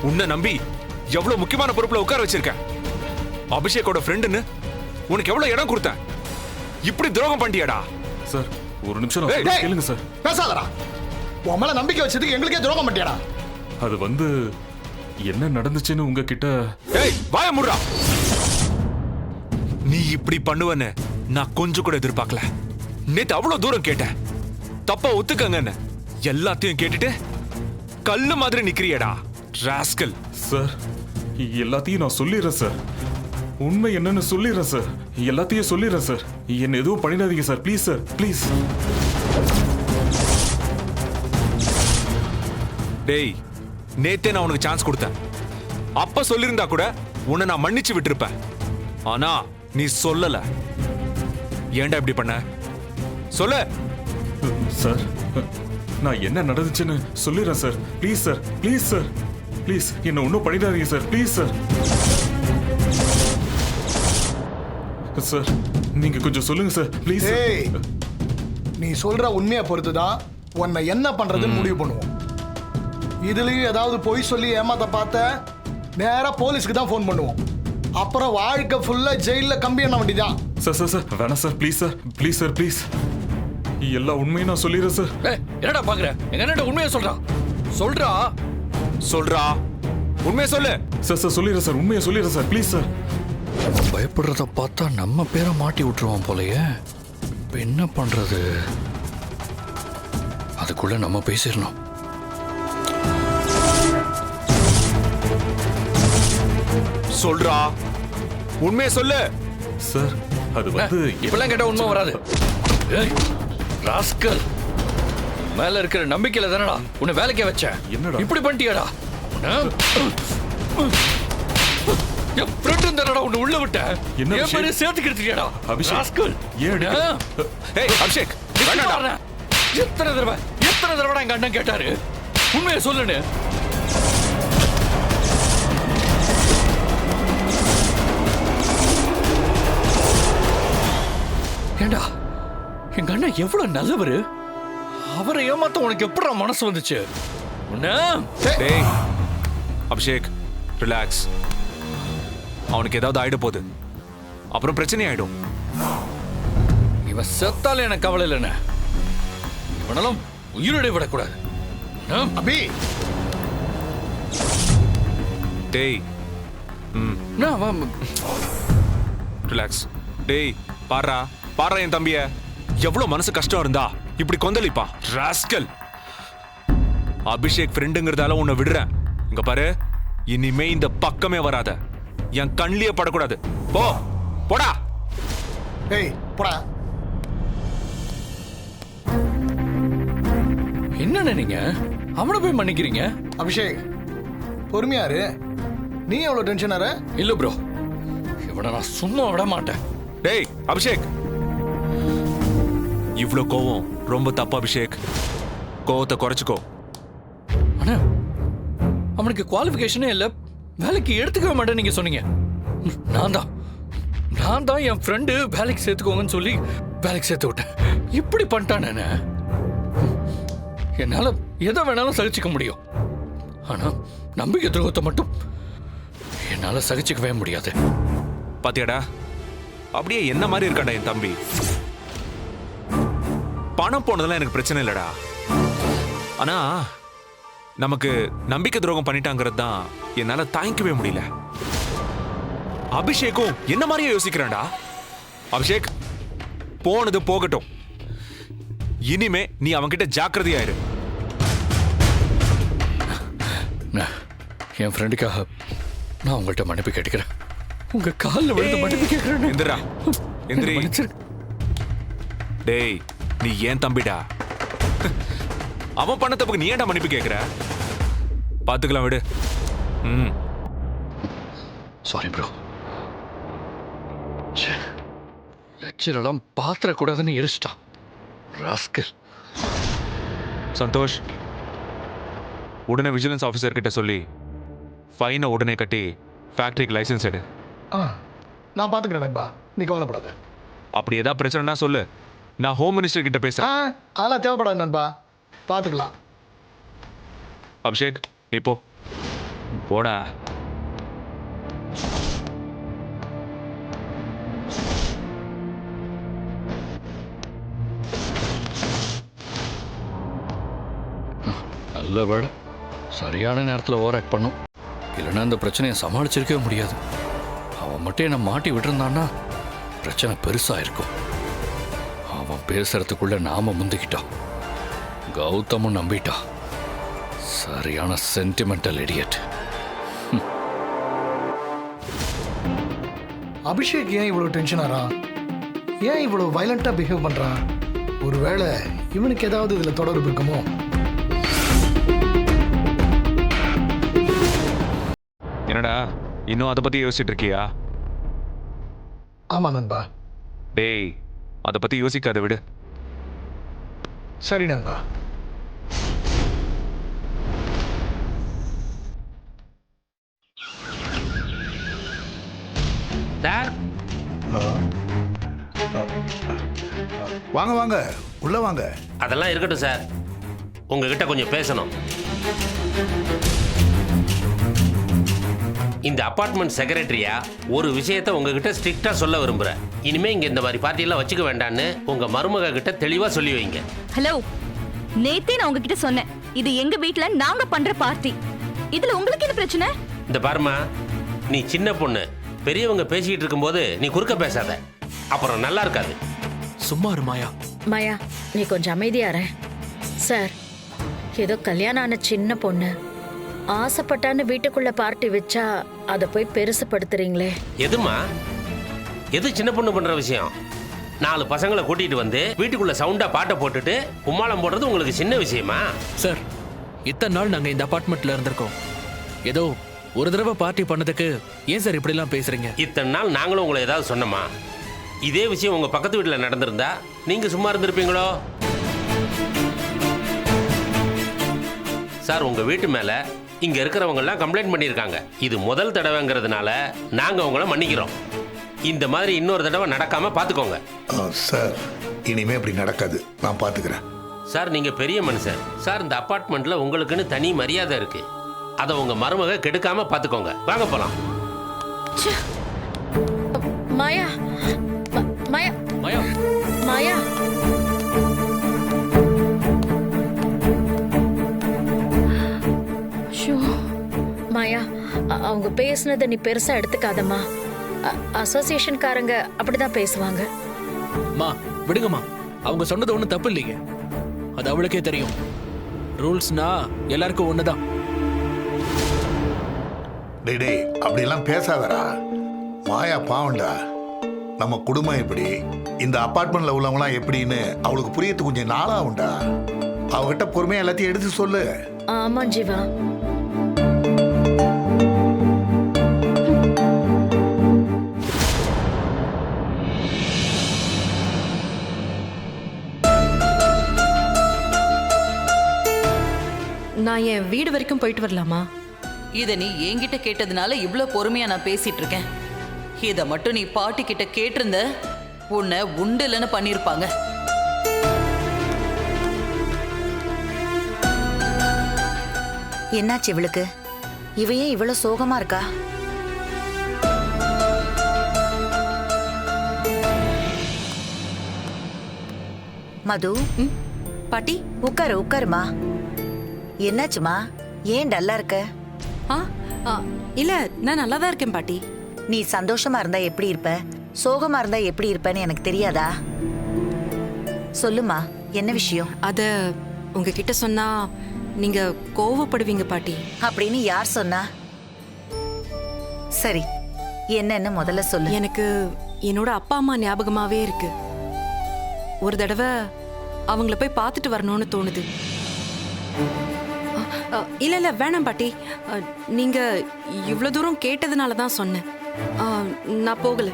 உன்னை நம்பி எவ்வளவு முக்கியமான பொறுப்புல உட்கார வச்சிருக்கேன். அபிஷேக்கோட ஃப்ரெண்டுன்னு உனக்கு எவ்வளவு இடம் கொடுத்தேன். இப்படி துரோகம் பண்ணியாடா? சார் ஒரு நிமிஷம் கேளுங்க சார். பேசாதடா. உன் மேல நம்பிக்கை வச்சதுக்கு எங்களுக்கே துரோகம் பண்ணியாடா? அது வந்து என்ன நடந்துச்சுன்னு உங்ககிட்ட. ஏய் வாய மூடுடா. நீ இப்படி பண்ணுவன்னு நான் கொஞ்சம் கூட எதிர்பார்க்கல. நேத்து அவ்வளவு தூரம் கேட்டேன், தப்பா ஒத்துக்கங்கன்னு. எல்லாத்தையும் கேட்டுட்டு கல்லு மாதிரி நிக்கிறியடா ராஸ்கல். சார் எல்லாத்தையும் நான் சொல்லிடுறேன் சார். உண்மை என்னன்னு சொல்லிடுறேன் சார். எல்லாத்தையும் சொல்லிடுறேன் சார். என்ன எதுவும் பண்ணிடாதீங்க சார். Please sir, please. டேய், நேத்தே நான் உனக்கு சான்ஸ் கொடுத்தேன். அப்ப சொல்லிருந்தா கூட உன்னை நான் மன்னிச்சு விட்டுருப்பேன். ஆனா நீ சொல்லல. ஏன்டா இப்படி பண்ண? சொல்லு சார். நான் என்ன நடந்துச்சுன்னு சொல்லிடுறேன் sir. Please sir, please sir, please என்ன ஒன்றும் பண்ணிடாதீங்க சார். Please sir. சார் நீங்க கொஞ்சம் சொல்லுங்க சார், ப்ளீஸ். நீ சொல்ற உண்மையை பொறுத்துதான் உன்னை என்ன பண்றதுன்னு முடிவு பண்ணுவோம். இதுலயும் ஏதாவது பொய் சொல்லி ஏமாத்த பார்த்த நேரா போலீஸ்க்கு தான் ஃபோன் பண்ணுவோம். அப்புறம் வாழ்க்கை ஃபுல்லா ஜெயில கம்பி என்ன வேண்டியதான். சார் சார் சார் வேணாம் sir. Please sir, please sir, please. எல்லா உண்மையும் நான் சொல்லிடுறேன் சார். என்னடா பாக்குற? எங்க அண்ணன் உண்மையை சொல்றான். சொல்றா சொல்றா, உண்மையை சொல்லு. சார் சார் சொல்லிடுறேன் சார். உண்மையை சொல்லிடுறேன் சார். Please sir. அவன் பயப்படுறத பார்த்தா நம்ம பேரை மாட்டி விட்டுருவான் போலயே. இப்ப என்ன பண்றது? அதுக்குள்ள நம்ம பேசிடணும். சொல்றா, உண்மையை சொல்லு. சார் அது வந்து இப்பெல்லாம் கேட்டா உண்மை வராது. ராஸ்கல், மேல இருக்கிற நம்பிக்கையில தானடா உன்னை வேலைக்கே வச்சேன். என்னடா இப்படி பண்ணிட்டியாடா? என் ஃப்ரெண்ட் தானடா உன்னை உள்ள விட்டேன். என்ன என் பேரை சேர்த்துக்கிட்டியாடா? அபிஷேக், ராஸ்கல். ஏன் ஏய் அபிஷேக், வேண்டாம்டா. எத்தனை தடவை எங்க அண்ணன் கேட்டாரு உண்மையை சொல்லுன்னு. ஏண்டா எங்க அண்ணன் எவ்வளவு நல்லவரு. அவரை ஏமாத்த உனக்கு எப்படி மனசு வந்துச்சு? டேய் அபிஷேக், ரிலாக்ஸ். அவனுக்கு ஏதாவது ஆயிட போகுது, அப்புறம் பிரச்சனை ஆயிடும். இவன் செத்தால எனக்கு கவலை இல்லைன்னு. இவனாலும் உயிரோட விடக்கூடாது. அபி, டேய் ரிலாக்ஸ். டேய் பாரா பாரா, என் தம்பிய எவ்வளவு மனசு கஷ்டம் இருந்தா இப்படி கொந்தளிப்பா ராஸ்கல். அபிஷேக் ஃப்ரெண்டுங்கிறதால உன்னை விடுறேன். இங்க பாரு, இனிமே இந்த பக்கமே வராத. என் கண்ணிலே படக்கூடாது. போ போடா. ஏய் போடா. என்ன நீங்க அவனை போய் மன்னிக்கிறீங்க? அபிஷேக் பொறுமையாரு. நீ எவ்வளவு டென்ஷன் ஆற? இல்ல ப்ரோ, இவனை நான் சும்மா விட மாட்டேன். டேய் அபிஷேக், இவ்ளோ கோவம் ரொம்ப தப்பு அபிஷேக். கோவத்தை குறைச்சுக்கோ. அண்ணா, அவனுக்கு குவாலிஃபிகேஷனே இல்ல, வேலைக்கு எடுத்துக்கவே மாட்டேன் நீங்க சொன்னீங்க. நான் தான் என் ஃப்ரெண்டு வேலைக்கு சேர்த்துக்கோங்கன்னு சொல்லி வேலைக்கு சேர்த்து விட்டேன். இப்படி பண்ணிட்டானே. என்னால எதை வேணாலும் சகிச்சுக்க முடியும், ஆனா நம்பிக்கை துரோகத்தை மட்டும் என்னால சகிச்சுக்கவே முடியாது. பாத்தியாடா, அப்படியே என்ன மாதிரி இருக்காண்டா என் தம்பி. பணம் போனதெல்லாம் எனக்கு பிரச்சனை இல்லடா. ஆனா நமக்கு நம்பிக்கை துரோகம் பண்ணிட்டாங்கிறது தான் என்னால தாங்கிக்கவே முடியல. அபிஷேக்கும் என்ன மாதிரியே யோசிக்கிறான்டா. அபிஷேக், போனது போகட்டும். இனிமே நீ அவன்கிட்ட ஜாக்கிரதையாயிரு. என் ஃப்ரெண்டுக்காக நான் உங்கள்கிட்ட மன்னிப்பு கேட்டுக்கிறேன். உங்க காலில் விழுந்து மன்னிப்பு கேட்கிறேன். எந்திரா, எந்திரி. டேய், நீ ஏன் தம்பிடா. அவன் பண்ண தப்புக்கு நீ ஏன்டா மன்னிப்பு கேட்கிற? பாத்துக்கலாம், விடு. Sorry bro. லட்சரெல்லாம் பாத்திரக்கூடாதுன்னு எரிச்சிட்டான் ராஸ்கல். சந்தோஷ், உடனே விஜிலன்ஸ் ஆஃபீஸர் கிட்ட சொல்லி ஃபைனை உடனே கட்டி ஃபேக்டரிக்கு லைசன்ஸ் எடு. நான் பார்த்துக்கிறேன், நீ கவலைப்படாத. அப்படி ஏதாவது பிரச்சனைனா சொல்லு, நான் ஹோம் மினிஸ்டர் கிட்ட பேசுறேன். அதெல்லாம் தேவைப்படாது நண்பா, பார்த்துக்கலாம். அபிஷேக், இப்போ போடா. நல்ல வேலை சரியான நேரத்தில் ஓவர் ஆக்ட் பண்ணும், இல்லைன்னா இந்த பிரச்சனையை சமாளிச்சிருக்கவே முடியாது. அவன் மட்டும் என்னை மாட்டி விட்டுருந்தான்னா பிரச்சனை பெருசாக இருக்கும். அவன் பேசுறதுக்குள்ள நாம முந்திக்கிட்டான், கௌதமும் நம்பிட்டான். சரியான சென்டிமெண்டல் இடியட். அபிஷேக் ஏன் இவ்வளோ டென்ஷன் ஆறான்? ஏன் இவ்வளோ வயலண்டா பிஹேவ் பண்றான்? ஒருவேளை இவனுக்கு ஏதாவது இதுல தொடர்பு இருக்குமோ? என்னடா இன்னும் அதை பத்தி யோசிச்சுட்டு இருக்கியா? ஆமா நண்பா. டேய், அதை பத்தி யோசிக்காத, விடு. சரி நண்பா. சார், வாங்க வாங்க உள்ள வாங்க. அதெல்லாம் இருக்கட்டும் சார், உங்ககிட்ட கொஞ்சம் பேசணும். இந்த அபார்ட்மெண்ட் செக்ரட்டரியா ஒரு விஷயத்த உங்ககிட்ட ஸ்ட்ரிக்டா சொல்ல விரும்புறேன். இனிமே இங்க இந்த மாதிரி பார்ட்டியெல்லாம் வச்சுக்க வேண்டான்னு உங்க மருமக கிட்ட தெளிவா சொல்லி வைங்க. ஹலோ, நேத்தே நான் உங்ககிட்ட சொன்னேன், இது எங்க வீட்ல நாங்க பண்ற பார்ட்டி. இதுல உங்களுக்கு என்ன பிரச்சனை? இந்த பாருமா, நீ சின்ன பொண்ணு, பெரியவங்க பேசிக்கிட்டு இருக்கும்போது நீ குறுக்க பேசாத, அப்புறம் நல்லா இருக்காது. சும்மா இரு மாயா. மாயா, நீ கொஞ்சம் அமைதியா இரு. சார், ஏதோ கல்யாணம் ஆன சின்ன பொண்ணு ஆசைப்பட்டான்னு வீட்டுக்குள்ள பார்ட்டி வச்சா அதை போய் பெருசுப்படுத்துறீங்களே. எதுமா, எது சின்ன பொண்ணு பண்ற விஷயம்? 4 பசங்களை கூட்டிட்டு வந்து வீட்டுக்குள்ள சவுண்டா பாட்டை போட்டுட்டு கும்மாளம் போடுறது உங்களுக்கு சின்ன விஷயமா? சார், இத்தனை நாள் நாங்க இந்த அபார்ட்மெண்ட்ல இருந்திருக்கோம். ஏதோ ஒரு தடவை பார்ட்டி பண்ணதுக்கு ஏன் சார் இப்படிலாம் பேசுறீங்க? இத்தனை நாள் நாங்களும் உங்களை ஏதாவது சொன்னோமா? இதே விஷயம் உங்க பக்கத்து வீட்டில் நடந்திருந்தா நீங்க சும்மா இருந்திருப்பீங்களோ? சார், உங்க வீட்டு மேல இங்க இருக்கிறவங்க எல்லாம் கம்ப்ளைண்ட் பண்ணியிருக்காங்க. இது முதல் தடவைங்கிறதுனால நாங்க உங்களை மன்னிக்கிறோம். இந்த மாதிரி இன்னொரு தடவை நடக்காம பாத்துக்கோங்க. சார், இனிமே அப்படி நடக்காது, நான் பாத்துக்கிறேன். சார், நீங்க பெரிய மனுஷன் சார். இந்த அபார்ட்மெண்ட்ல உங்களுக்குன்னு தனி மரியாதை இருக்கு. அதை உங்க மருமக கெடுக்காம பாத்துக்கோங்க. வாங்க போலாம். மாயா, மாயா, மாயா, மாயா. மாயா, அவங்க பேசுனதை நீ பெருசா எடுத்துக்காதம்மா. அசோசியேஷன்காரங்க அப்படிதான் பேசுவாங்க. மா விடுங்கம்மா, அவங்க சொன்னது ஒன்றும் தப்பு இல்லைங்க. அது அவளுக்கே தெரியும். ரூல்ஸ்னா எல்லாருக்கும் ஒண்ணுதான். டேய் டேய், அப்படியெல்லாம் பேசாதடா. மாயா பாவண்டா. நம்ம குடும்பம் எப்படி, இந்த அபார்ட்மெண்ட்ல உள்ளவங்களாம் எப்படின்னு அவளுக்கு புரியறது கொஞ்சம் நாளாகும்டா. அவகிட்ட பொறுமையா எல்லாத்தையும் எடுத்து சொல்லு. ஆமா ஜீவா. நான் என் வீடு வரைக்கும் போயிட்டு வரலாமா? இதை நீ என்கிட்ட கேட்டதுனால இவ்வளோ பொறுமையா நான் பேசிட்டு இருக்கேன். இதை மட்டும் நீ பாட்டி கிட்ட கேட்டிருந்த, உன்னை உண்டு இல்லைன்னு பண்ணியிருப்பாங்க. என்னாச்சு இவளுக்கு? இவ ஏன் இவ்வளவு சோகமா இருக்கா? மது, பாட்டி உட்காரு உட்காருமா. என்னாச்சுமா, ஏன் டல்லா இருக்க? இல்ல, நான் நல்லா தான் இருக்கேன் பாட்டி. நீ சந்தோஷமா இருந்தா எப்படி இருப்ப, சோகமா இருந்தா எப்படி இருப்பேன்னு எனக்கு தெரியாதா? சொல்லுமா, என்ன விஷயம்? அத உங்ககிட்ட சொன்னா நீங்க கோவப்படுவீங்க பாட்டி. அப்படின்னு யார் சொன்னா? சரி, என்னன்னு முதல்ல சொல்லு. எனக்கு என்னோட அப்பா அம்மா ஞாபகமாவே இருக்கு. ஒரு தடவை அவங்கள போய் பார்த்துட்டு வரணும்னு தோணுது. இல்ல இல்ல வேணாம் பாட்டி, நீங்க இவ்வளவு தூரம் கேட்டதுனால தான் சொன்னேன். நான் போகல.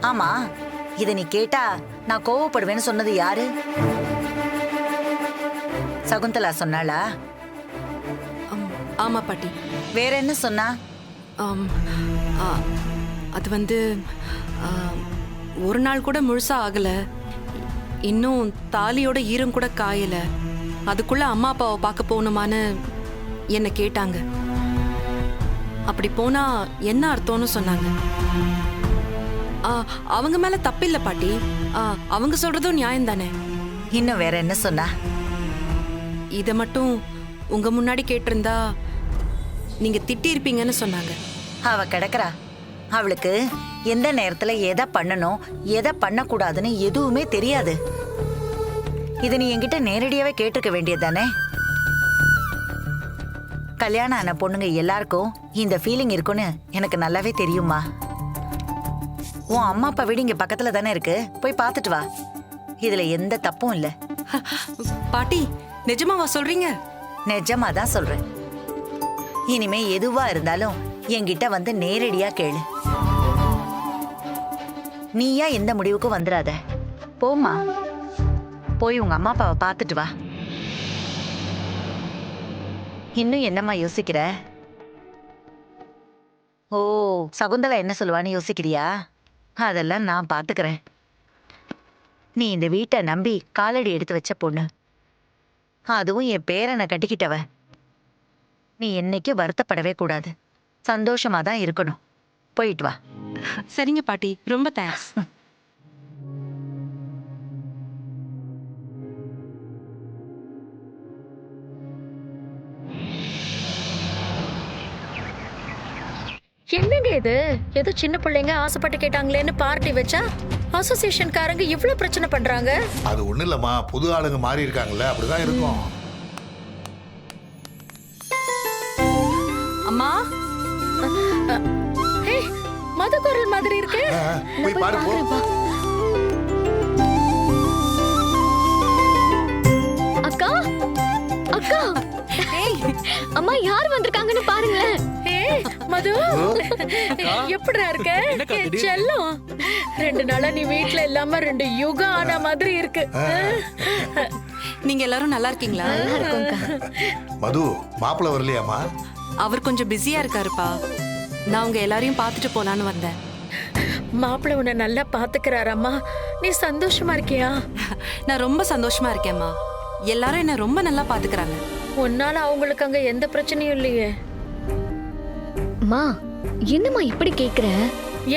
ஆமா, இத நீ கேட்டா நான் கோவப்படுவேன்னு சொன்னது யாரு? சகுந்தலா சொன்னாளா? ஆமா பாட்டி. வேற என்ன சொன்னா? அது வந்து ஒரு நாள் கூட முழுசா ஆகல, இன்னும் தாலியோட ஈரம் கூட காயல, அதுக்குள்ள அம்மா அப்பாவை பார்க்க போகணுமான்னு என்ன கேட்டாங்க. அப்படி போனா என்ன அர்த்தம்னு சொன்னாங்க. அவங்க மேல தப்பில்ல பாட்டி. அவங்க சொல்றதும் நியாயம் தானே. இன்னும் வேற என்ன சொன்னா? இத மட்டும் உங்க முன்னாடி கேட்டிருந்தா நீங்க திட்டி இருப்பீங்கன்னு சொன்னாங்க. அவ கிடக்குறா. அவளுக்கு எந்த நேரத்துல எதை பண்ணணும் எதை பண்ணக்கூடாதுன்னு எதுவுமே தெரியாது. இதை நீ என்கிட்ட நேரடியாவே கேட்டிருக்க வேண்டியது தானே? கல்யாணம் ஆன பொண்ணுங்க எல்லாருக்கும் இந்த ஃபீலிங் இருக்குன்னு எனக்கு நல்லாவே தெரியுமா. உன் அம்மா அப்பா வீடு இங்க பக்கத்துல தானே இருக்கு, போய் பார்த்துட்டு வா. இதுல எந்த தப்பும் இல்ல. பாட்டி நிஜமாவா சொல்றீங்க? நிஜமா தான் சொல்றேன். இனிமே எதுவா இருந்தாலும் என்கிட்ட வந்து நேரடியா கேளு. நீயா எந்த முடிவுக்கும் வந்துடாத. போம்மா, போய் உங்க அம்மா அப்பாவை பார்த்துட்டு வா. இன்னும் என்னம்மா யோசிக்கிற? ஓ, சகுந்தலா என்ன சொல்லுவான்னு யோசிக்கிறியா? அதெல்லாம் நான் பார்த்துக்கிறேன். நீ இந்த வீட்டை நம்பி காலடி எடுத்து வச்ச பொண்ணு, அதுவும் என் பேரனை கட்டிக்கிட்டவ. நீ என்னைக்கும் வருத்தப்படவே கூடாது, சந்தோஷமா தான் இருக்கணும். போயிட்டு வா. சரிங்க பாட்டி, ரொம்ப தேங்க்ஸ். என்னங்க இது? ஏதோ சின்ன பிள்ளைங்க ஆசைப்பட்டு கேட்டாங்களேன்னு பார்ட்டி வச்சா அசோசியேஷன்காரங்க இவ்வளவு பிரச்சனை பண்றாங்க. அது ஒண்ணு இல்லம்மா, புது ஆளுங்க மாறி இருக்காங்கல்ல, அப்படிதான் இருக்கும். அம்மா, மது குரல் மாதிரி இருக்கு. போய் பாரு போ. அக்கா அக்கா, அம்மா யார் வந்திருக்காங்கன்னு பாருங்களேன். மது, எப்படிடா இருக்க? செல்லம், 2 நாளா நீ வீட்ல இல்லாம 2 யுகம் ஆன மாதிரி இருக்கு. நீங்க எல்லாரும் நல்லா இருக்கீங்களா? மது, மாப்பிள்ள வரலையாமா? அவர் கொஞ்சம் பிஸியா இருக்காருப்பா. நான் உங்க எல்லாரையும் பார்த்துட்டு போலான்னு வந்தேன். மாப்பிள்ள உன்னை நல்லா பாத்துக்கிறாரம்மா. நீ சந்தோஷமா இருக்கியா? நான் ரொம்ப சந்தோஷமா இருக்கேம்மா. எல்லாரும் என்ன ரொம்ப நல்லா பாத்துக்கிறாங்க. உன்னால அவங்களுக்கு அங்க எந்த பிரச்சனையும் இல்லையே. அம்மா, என்னம்மா இப்படி கேக்குற?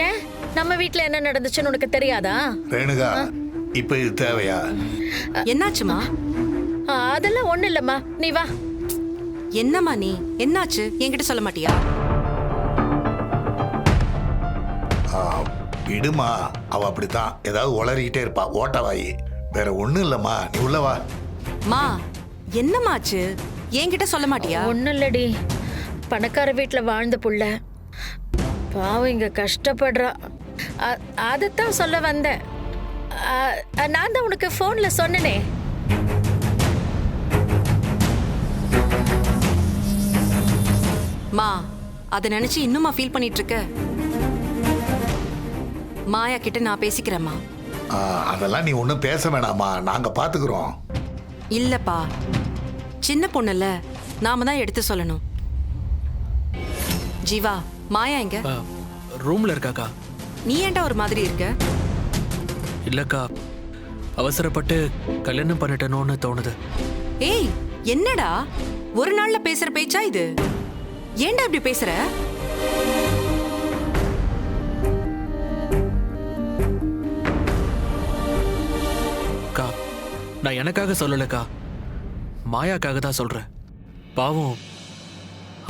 ஏன், நம்ம வீட்ல என்ன நடந்துச்சுன்னு உனக்கு தெரியாதா? ரேணுகா, இப்ப இது தேவையா? என்னாச்சுமா? அதெல்லாம் ஒண்ணு இல்லம்மா, நீ வா. என்னம்மா நீ, என்னாச்சு என்கிட்ட சொல்ல மாட்டியா? விடுமா, அவ அப்படித்தான் ஏதாவது உளறிக்கிட்டே இருப்பா, ஓட்டவாயி. வேற ஒண்ணும் இல்லம்மா, நீ உள்ள வா. மா, என்னமாச்சு என்கிட்ட சொல்ல மாட்டியா? ஒண்ணும் இல்லடி, பணக்கார வீட்ல வாழ்ந்த புள்ள பாவம் இங்க கஷ்டப்படுறா. அதைத்தான் சொல்ல வந்தேன். நான் தான் உனக்கு போன்ல சொன்னனே. மா, அதை நினைச்சு இன்னுமா ஃபீல் பண்ணிட்டு இருக்க? மாயா கிட்ட நான் பேசிக்கிறேம்மா. அதெல்லாம் நீ ஒன்றும் பேச வேணாமா, நாங்க பாத்துக்கிறோம். இல்லப்பா, சின்ன பொண்ணுல நாம தான் எடுத்து சொல்லணும். ஜீவா, மாயா எங்க? ரூம்ல இருக்காக்கா. நீ ஏன்டா ஒரு மாதிரி இருக்க? இல்லக்கா, அவசரப்பட்டு கல்யாணம் பண்ணிட்டனோன்னு தோணுது. ஏய், என்னடா ஒரு நாள்ல பேசுற பேச்சா இது? ஏன்டா இப்படி பேசுற? அக்கா, நான் எனக்காக சொல்லலக்கா, மாயாக்காக தான் சொல்றேன். பாவம்,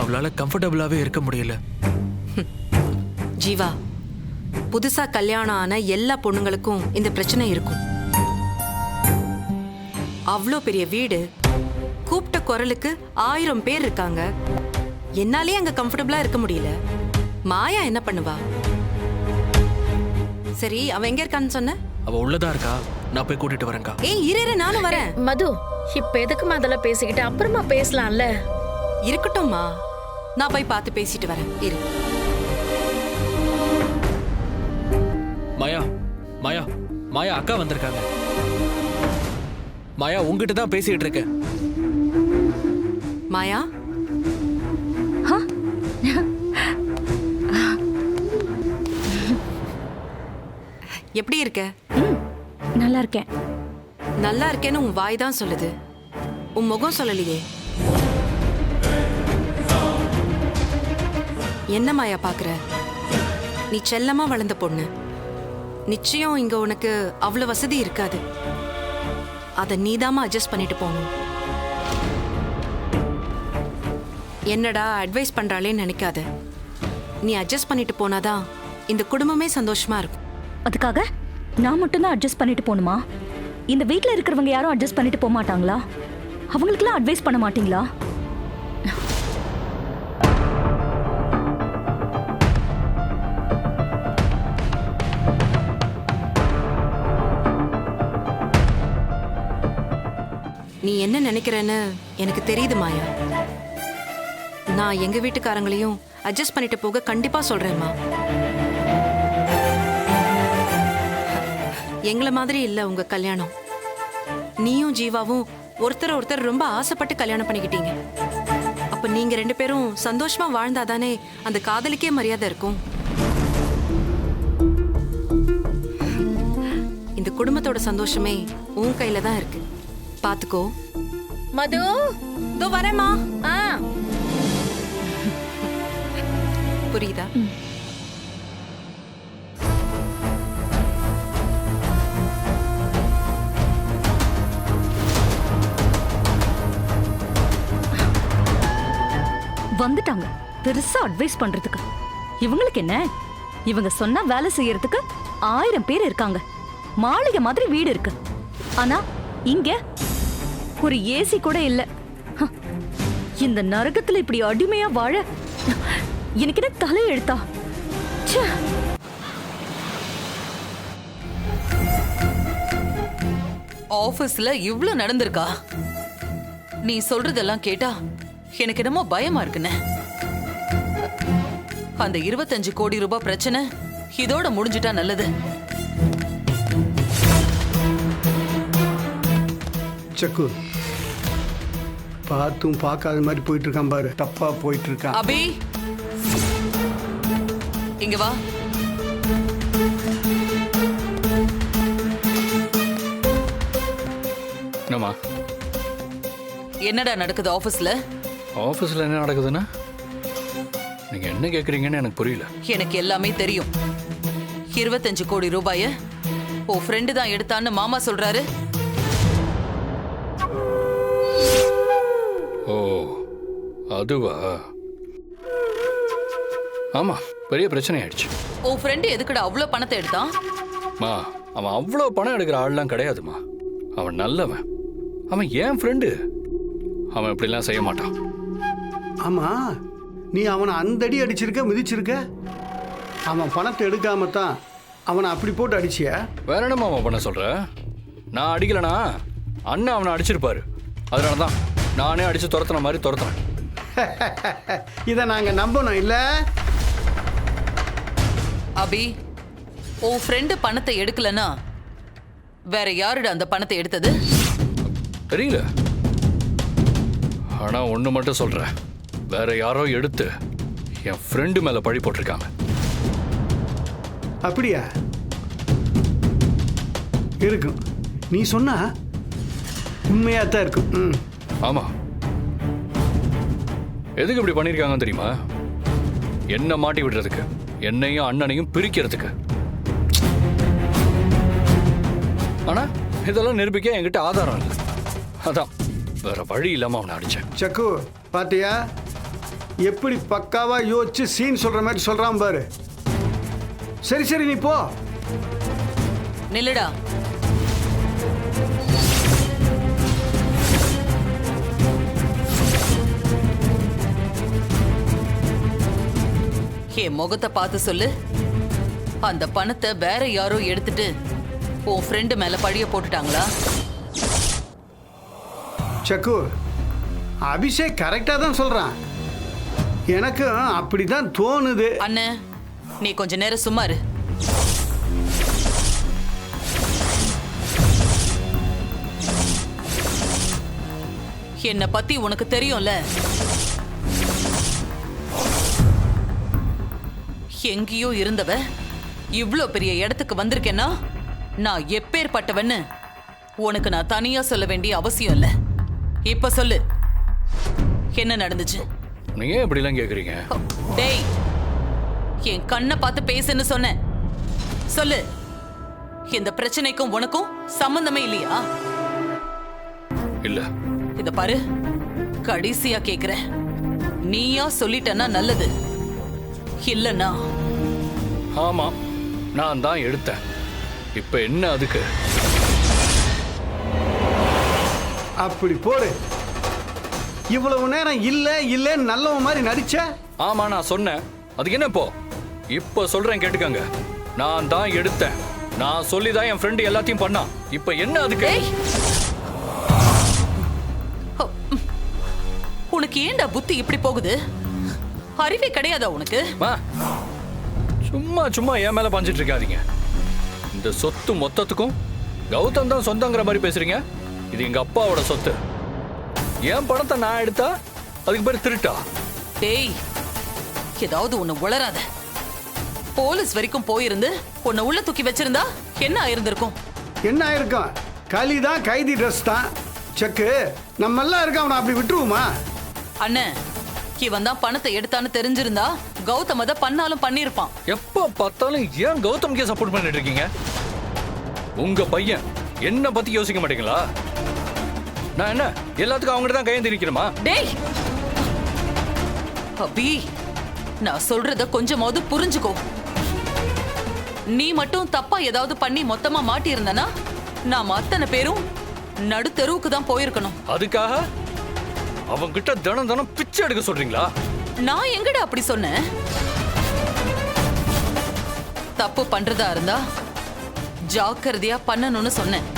அவளால கம்ஃபர்டபுளாவே இருக்க முடியல. ஜீவா, புதுசா கல்யாணம் ஆன எல்லா பொண்ணுங்களுக்கும் இந்த பிரச்சனை இருக்கும். அவ்வளோ பெரிய வீடு, கூப்பிட்ட குரலுக்கு 1000 பேர் இருக்காங்க. என்னாலே அங்க கம்ஃபர்டபுளா இருக்க முடியல. மாயா என்ன பண்ணுவா? சரி, அவ எங்க இருக்கான்னு சொன்ன? அவ உள்ளதா இருக்கா, நான் போய் கூட்டிட்டு வரேன்க்கா. ஏய், இரு, நானும் வரேன். மது, இப்ப எதுக்குமா அதெல்லாம் பேசிக்கிட்டு அப்புறமா பேசலாம்ல? இருக்கட்டும்மா, நான் போய் பார்த்து பேசிட்டு வரேன். இரு. மாயா, மாயா, மாயா, அக்கா வந்திருக்காங்க. மாயா, உங்ககிட்ட தான் பேசிட்டு இருக்கேன். மாயா, எப்படி இருக்க? நல்லா இருக்கேன். நல்லா இருக்கேன்னு உன் வாய் தான் சொல்லுது, உன் முகம் சொல்லலையே. என்ன மாயா பாக்குற? நீ செல்லமா வளர்ந்த பொண்ணு. நிச்சயம் இங்க உனக்கு அவ்வளவு வசதி இருக்காது. அத நீதாம அட்ஜஸ்ட் பண்ணிட்டு போகணும். என்னடா அட்வைஸ் பண்றாளேன்னு நினைக்காத. நீ அட்ஜஸ்ட் பண்ணிட்டு போனாதான் இந்த குடும்பமே சந்தோஷமா இருக்கும். அதுக்காக நான் மட்டும்தான் அட்ஜஸ்ட் பண்ணிட்டு போகணுமா? இந்த வீட்ல இருக்கிறவங்க யாரும் அட்ஜஸ்ட் பண்ணிட்டு போக மாட்டாங்களா? அவங்களுக்குலாம் அட்வைஸ் பண்ண மாட்டீங்களா? நீ என்ன நினைக்கிறேன்னு எனக்கு தெரியுது மாயா. நான் எங்க வீட்டுக்காரங்களையும் அட்ஜஸ்ட் பண்ணிட்டு போக கண்டிப்பா சொல்றேம்மா. எங்களை மாதிரி இல்ல உங்க கல்யாணம். நீயும் ஜீவாவும் ஒருத்தர் ஒருத்தர் ரொம்ப ஆசைப்பட்டு கல்யாணம் பண்ணிக்கிட்டீங்க. அப்ப நீங்க 2 பேரும் சந்தோஷமா வாழ்ந்தாதானே அந்த காதலுக்கே மரியாதை இருக்கும். இந்த குடும்பத்தோட சந்தோஷமே உன் கையில தான் இருக்கு. பாத்துக்கோ. மது, இதோ வரேம்மா. ஆ, புரியுதா? வந்துட்டாங்க பெருசா அட்வைஸ் பண்றதுக்கு. இவங்களுக்கு என்ன? இவங்க சொன்னா வேலை செய்யறதுக்கு 1000 பேர் இருக்காங்க. மாளிகை மாதிரி வீடு இருக்கு. ஆனா இங்க ஒரு ஏசி கூட இல்ல. ஹ, இந்த நரகத்துல இப்படி அடிமையா வாழ எனக்கு என்ன தலை எழுத்தா? ச்சே. ஆபீஸ்ல இவ்ளோ நடந்திருக்கா? நீ சொல்றதெல்லாம் கேட்டா எனக்கு என்னமோ பயமா இருக்குன்னு. அந்த 25 கோடி ரூபாய் பிரச்சனை இதோட முடிஞ்சிட்டா நல்லது. சக்கு, பார்த்தும் பார்க்காத மாதிரி போயிட்டு இருக்கான் பாரு. தப்பா போயிட்டு இருக்கான். அபி, இங்க வா. என்னம்மா? என்னடா நடக்குது ஆபீஸ்ல? ஆஃபீஸில் என்ன நடக்குதுன்னா நீங்கள் என்ன கேட்குறீங்கன்னு எனக்கு புரியல. எனக்கு எல்லாமே தெரியும். 25 கோடி ரூபாய ஓ ஃப்ரெண்டு தான் எடுத்தான்னு மாமா சொல்றாரு. ஓ, அதுவா? ஆமா, பெரிய பிரச்சனை ஆயிடுச்சு. ஓ ஃப்ரெண்டு எதுக்குடா அவ்வளோ பணத்தை எடுத்தான்? மா, அவன் அவ்வளோ பணம் எடுக்கிற ஆள்லாம் கிடையாதுமா. அவன் நல்லவன். அவன் ஏன் ஃப்ரெண்டு. அவன் இப்படிலாம் செய்ய மாட்டான். ஆமா, நீ அவனை அந்த அடி அடிச்சிருக்க, மிதிச்சிருக்க. அவன் பணத்தை எடுக்காம தான் அவனை அப்படி போட்டு அடிச்சியா? வேற என்னம்மா அவன் பண்ண சொல்ற? நான் அடிக்கலனா அண்ணன் அவனை அடிச்சிருப்பாரு. அதனால தான் நானே அடிச்சு துரத்துன மாதிரி துரத்துனேன். இதை நாங்க நம்பணும் இல்ல? அபி, ஓ ஃப்ரெண்டு பணத்தை எடுக்கலனா வேற யாருடா அந்த பணத்தை எடுத்தது? தெரியல. ஆனா ஒண்ணு மட்டும் சொல்றேன், வேற யாரோ எடுத்து என் ஃப்ரெண்டு மேல பழி போட்டிருக்காங்க. அப்படியா? இருக்கும். நீ சொன்னா உண்மையா தான் இருக்கும். ஆமா. எதுக்கு இப்படி பண்ணிருக்காங்கன்னு தெரியுமா? என்ன மாட்டி விடுறதுக்கு, என்னையும் அண்ணனையும் பிரிக்கிறதுக்கு. ஆனா இதெல்லாம் நிரூபிக்க என்கிட்ட ஆதாரம் இல்லை. அதான் வேற வழி இல்லாம அவனை அடிச்சேன். சக்கு, பாத்தியா எப்படி பக்காவா யோசிச்சு சீன் சொல்ற மாதிரி சொல்றான் பாரு. சரி சரி, நீ போ. நில்லுடா. என் முகத்தை பார்த்து சொல்லு. அந்த பணத்தை வேற யாரோ எடுத்துட்டு உன் ஃப்ரெண்டு மேல பழிய போட்டுட்டாங்களா? சக்கு, அபிஷேக் கரெக்டா தான் சொல்றான். எனக்கு அப்படிதான் தோணுது. அண்ணே, நீ கொஞ்ச நேரம் சும்மா இரு. என்னை பத்தி உனக்கு தெரியும்ல. எங்கேயோ இருந்தவ இவ்ளோ பெரிய இடத்துக்கு வந்திருக்கேன்னா நான் எப்பேற்பட்டவன்னு உனக்கு நான் தனியா சொல்ல வேண்டிய அவசியம் இல்ல. இப்ப சொல்லு, என்ன நடந்துச்சு? நீங்க ஏன் இப்படிலாம் கேக்குறீங்க? டேய், என் கண்ணை பார்த்து பேசுன்னு சொன்னேன். சொல்லு, இந்த பிரச்சனைக்கும் உனக்கும் சம்பந்தமே இல்லையா? இல்ல. இத பாரு, கடைசியா கேக்குறேன். நீயா சொல்லிட்டனா நல்லது, இல்லனா? ஆமா, நான் தான் எடுத்தேன். இப்ப என்ன அதுக்கு? அப்படி போடு. இவ்வளவு நேரம் இல்ல இல்லன்னு நல்லவன் மாதிரி நடிச்ச. ஆமா, நான் சொன்னேன். அதுக்கு என்ன இப்போ? இப்ப சொல்றேன் கேட்டுக்கங்க. நான் தான் எடுத்தேன். நான் சொல்லிதான் என் ஃப்ரெண்டு எல்லாத்தையும் பண்ணான். இப்ப என்ன அதுக்கு? உனக்கு ஏண்டா புத்தி இப்படி போகுது? அறிவே கிடையாதா உனக்கு? சும்மா சும்மா என் மேல பாஞ்சிட்டு இருக்காதீங்க. இந்த சொத்து மொத்தத்துக்கும் கௌதம் தான் சொந்தங்கிற மாதிரி பேசுறீங்க. இது எங்க அப்பாவோட சொத்து. என் பணத்தை நான் எடுத்தா அதுக்கு பேர் திருட்டா? டேய், ஏதாவது உன்னை உளராத. போலீஸ் வரைக்கும் போயிருந்து உன்னை உள்ள தூக்கி வச்சிருந்தா என்ன ஆயிருந்திருக்கும்? என்ன ஆயிருக்கும்? களி தான், கைதி ட்ரெஸ் தான். செக்கு நம்ம எல்லாம் இருக்க, அவனை அப்படி விட்டுருவோமா? அண்ணன், இவன் தான் பணத்தை எடுத்தான்னு தெரிஞ்சிருந்தா கௌதம் அதை பண்ணாலும் பண்ணிருப்பான். எப்ப பார்த்தாலும் ஏன் கௌதம்கே சப்போர்ட் பண்ணிட்டு இருக்கீங்க? உங்க பையன் என்ன பத்தி யோசிக்க மாட்டீங்களா? நான் என்ன எல்லாத்துக்கும் அவங்ககிட்ட தான் கையெழுந்து நிக்கணுமா? டேய் அபி, நான் சொல்றத கொஞ்சமாவது புரிஞ்சுக்கோ. நீ மட்டும் தப்பா ஏதாவது பண்ணி மொத்தமா மாட்டி இருந்தனா நாம அத்தனை பேரும் நடுத்தெருவுக்கு தான் போயிருக்கணும். அதுக்காக அவங்க கிட்ட தினம் தினம் பிச்சை எடுக்க சொல்றீங்களா? நான் எங்கடா அப்படி சொன்னேன்? தப்பு பண்றதா இருந்தா ஜாக்கிரதையா பண்ணணும்னு சொன்னேன்.